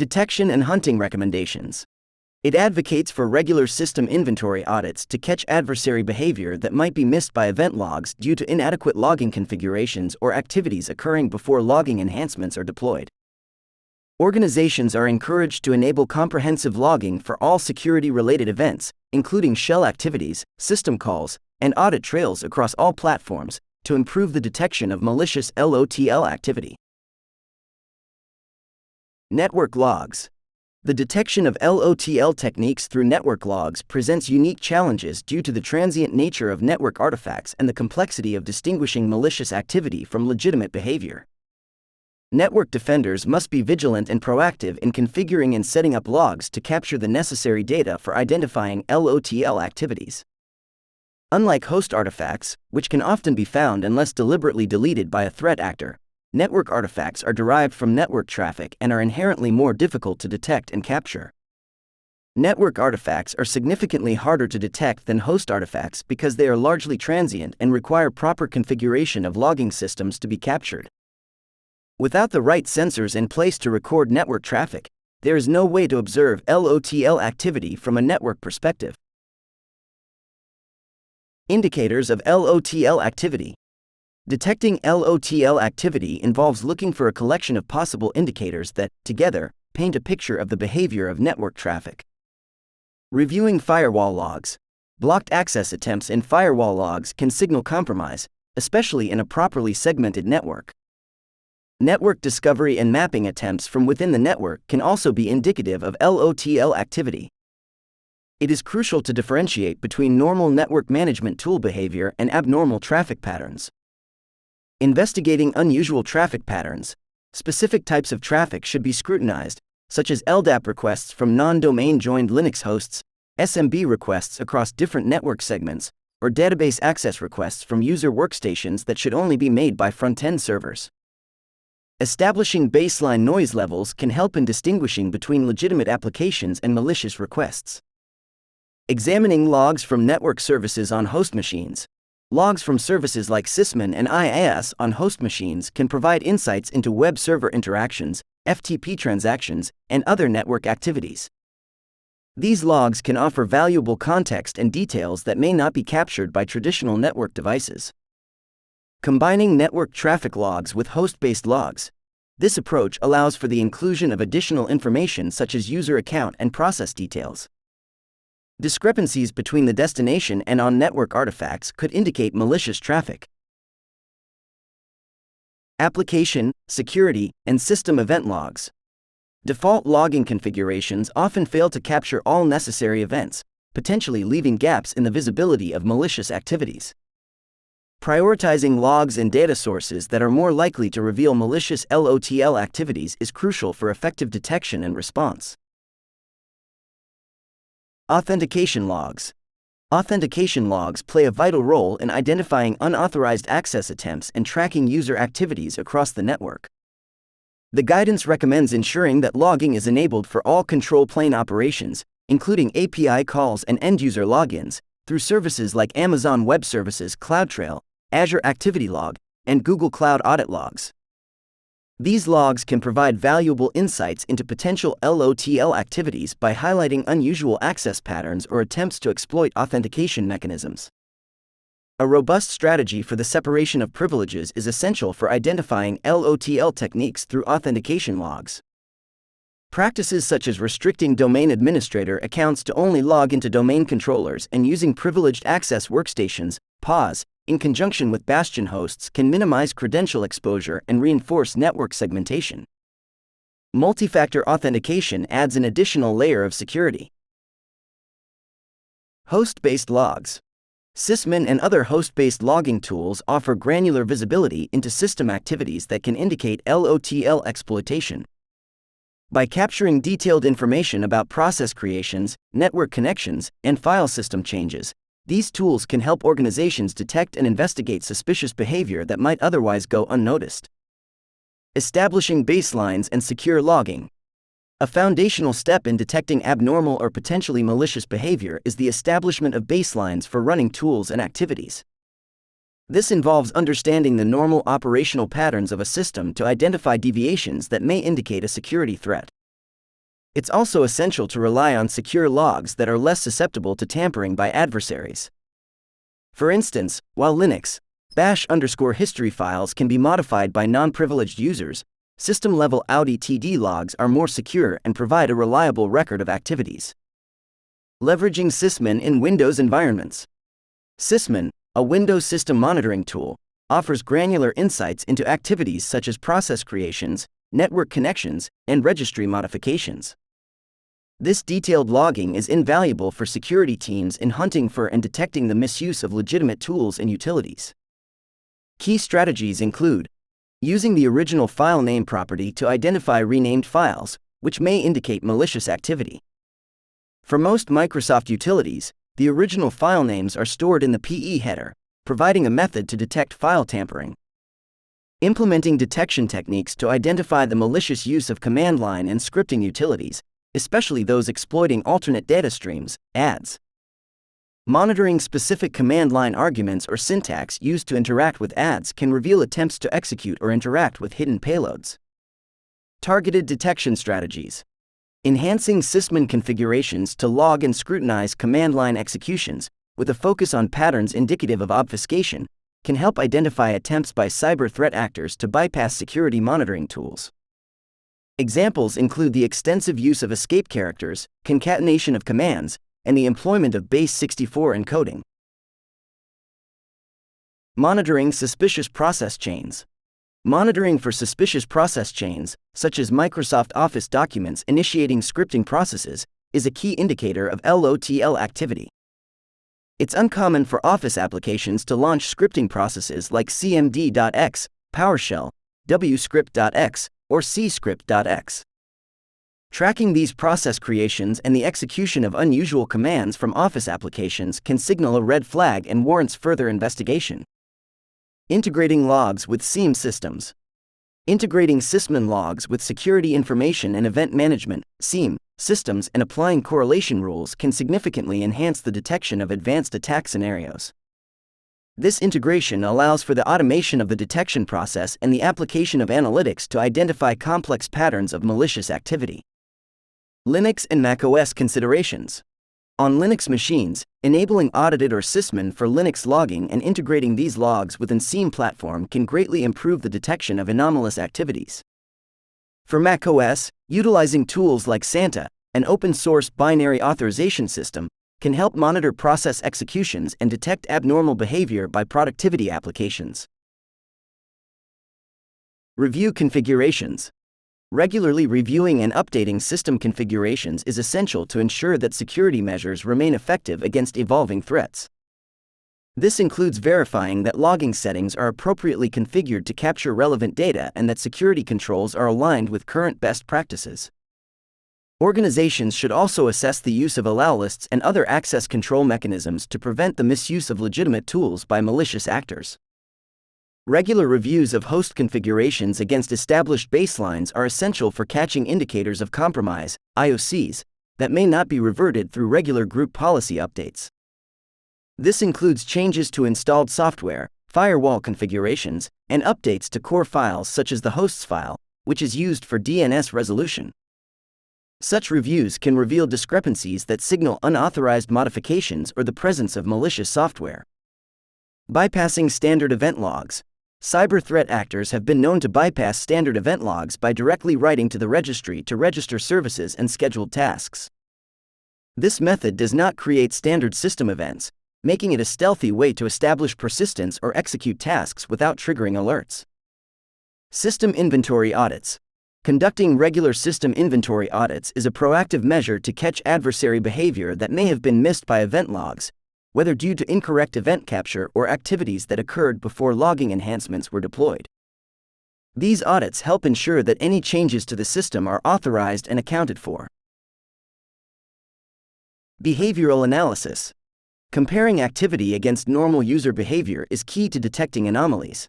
Detection and hunting recommendations. It advocates for regular system inventory audits to catch adversary behavior that might be missed by event logs due to inadequate logging configurations or activities occurring before logging enhancements are deployed. Organizations are encouraged to enable comprehensive logging for all security-related events, including shell activities, system calls, and audit trails across all platforms, to improve the detection of malicious LOTL activity. Network logs. The detection of LOTL techniques through network logs presents unique challenges due to the transient nature of network artifacts and the complexity of distinguishing malicious activity from legitimate behavior. Network defenders must be vigilant and proactive in configuring and setting up logs to capture the necessary data for identifying LOTL activities. Unlike host artifacts, which can often be found unless deliberately deleted by a threat actor, network artifacts are derived from network traffic and are inherently more difficult to detect and capture. Network artifacts are significantly harder to detect than host artifacts because they are largely transient and require proper configuration of logging systems to be captured. Without the right sensors in place to record network traffic, there is no way to observe LOTL activity from a network perspective. Indicators of LOTL activity. Detecting LOTL activity involves looking for a collection of possible indicators that, together, paint a picture of the behavior of network traffic. Reviewing firewall logs. Blocked access attempts in firewall logs can signal compromise, especially in a properly segmented network. Network discovery and mapping attempts from within the network can also be indicative of LOTL activity. It is crucial to differentiate between normal network management tool behavior and abnormal traffic patterns. Investigating unusual traffic patterns. Specific types of traffic should be scrutinized, such as LDAP requests from non-domain joined Linux hosts, SMB requests across different network segments, or database access requests from user workstations that should only be made by front-end servers. Establishing baseline noise levels can help in distinguishing between legitimate applications and malicious requests. Examining logs from network services on host machines. Logs from services like sysmin and IaaS on host machines can provide insights into web server interactions, FTP transactions, and other network activities. These logs can offer valuable context and details that may not be captured by traditional network devices. Combining network traffic logs with host-based logs. This approach allows for the inclusion of additional information such as user account and process details. Discrepancies between the destination and on-network artifacts could indicate malicious traffic. Application, security, and system event logs. Default logging configurations often fail to capture all necessary events, potentially leaving gaps in the visibility of malicious activities. Prioritizing logs and data sources that are more likely to reveal malicious LOTL activities is crucial for effective detection and response. Authentication logs. Authentication logs play a vital role in identifying unauthorized access attempts and tracking user activities across the network. The guidance recommends ensuring that logging is enabled for all control plane operations, including API calls and end-user logins, through services like Amazon Web Services CloudTrail, Azure Activity Log, and Google Cloud Audit Logs. These logs can provide valuable insights into potential LOTL activities by highlighting unusual access patterns or attempts to exploit authentication mechanisms. A robust strategy for the separation of privileges is essential for identifying LOTL techniques through authentication logs. Practices such as restricting domain administrator accounts to only log into domain controllers and using privileged access workstations, PAWS, in conjunction with bastion hosts can minimize credential exposure and reinforce network segmentation. Multi-factor authentication adds an additional layer of security. Host-based logs. Sysmin and other host-based logging tools offer granular visibility into system activities that can indicate LOTL exploitation. By capturing detailed information about process creations, network connections, and file system changes, these tools can help organizations detect and investigate suspicious behavior that might otherwise go unnoticed. Establishing baselines and secure logging. A foundational step in detecting abnormal or potentially malicious behavior is the establishment of baselines for running tools and activities. This involves understanding the normal operational patterns of a system to identify deviations that may indicate a security threat. It's also essential to rely on secure logs that are less susceptible to tampering by adversaries. For instance, while Linux bash_history files can be modified by non-privileged users, system-level audtd logs are more secure and provide a reliable record of activities. Leveraging sysmin in Windows environments. Sysmin, a Windows system monitoring tool, offers granular insights into activities such as process creations, network connections, and registry modifications. This detailed logging is invaluable for security teams in hunting for and detecting the misuse of legitimate tools and utilities. Key strategies include using the original file name property to identify renamed files, which may indicate malicious activity. For most Microsoft utilities, the original file names are stored in the PE header, providing a method to detect file tampering. Implementing detection techniques to identify the malicious use of command line and scripting utilities, especially those exploiting alternate data streams, ADS. Monitoring specific command line arguments or syntax used to interact with ADS can reveal attempts to execute or interact with hidden payloads. Targeted detection strategies. Enhancing sysmin configurations to log and scrutinize command line executions, with a focus on patterns indicative of obfuscation, can help identify attempts by cyber threat actors to bypass security monitoring tools. Examples include the extensive use of escape characters, concatenation of commands, and the employment of base64 encoding. Monitoring suspicious process chains. Monitoring for suspicious process chains, such as Microsoft Office documents initiating scripting processes, is a key indicator of LOTL activity. It's uncommon for Office applications to launch scripting processes like cmd.x, PowerShell, wscript.x, or cscript.x. Tracking these process creations and the execution of unusual commands from Office applications can signal a red flag and warrants further investigation. Integrating logs with SIEM systems. Integrating sysmin logs with security information and event management (SIEM) systems and applying correlation rules can significantly enhance the detection of advanced attack scenarios. This integration allows for the automation of the detection process and the application of analytics to identify complex patterns of malicious activity. Linux and macOS considerations. On Linux machines, enabling audited or sysmin for Linux logging and integrating these logs within SIEM platform can greatly improve the detection of anomalous activities. For macOS, utilizing tools like Santa, an open-source binary authorization system, can help monitor process executions and detect abnormal behavior by productivity applications. Review configurations. Regularly reviewing and updating system configurations is essential to ensure that security measures remain effective against evolving threats. This includes verifying that logging settings are appropriately configured to capture relevant data and that security controls are aligned with current best practices. Organizations should also assess the use of allow lists and other access control mechanisms to prevent the misuse of legitimate tools by malicious actors. Regular reviews of host configurations against established baselines are essential for catching indicators of compromise, IOCs, that may not be reverted through regular group policy updates. This includes changes to installed software, firewall configurations, and updates to core files such as the hosts file, which is used for DNS resolution. Such reviews can reveal discrepancies that signal unauthorized modifications or the presence of malicious software. Bypassing standard event logs. Cyber threat actors have been known to bypass standard event logs by directly writing to the registry to register services and scheduled tasks. This method does not create standard system events, making it a stealthy way to establish persistence or execute tasks without triggering alerts. System inventory audits. Conducting regular system inventory audits is a proactive measure to catch adversary behavior that may have been missed by event logs, whether due to incorrect event capture or activities that occurred before logging enhancements were deployed. These audits help ensure that any changes to the system are authorized and accounted for. Behavioral analysis. Comparing activity against normal user behavior is key to detecting anomalies.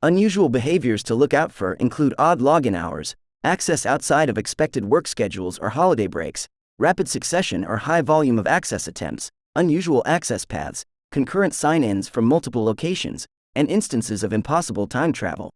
Unusual behaviors to look out for include odd login hours, access outside of expected work schedules or holiday breaks, rapid succession or high volume of access attempts, unusual access paths, concurrent sign-ins from multiple locations, and instances of impossible time travel.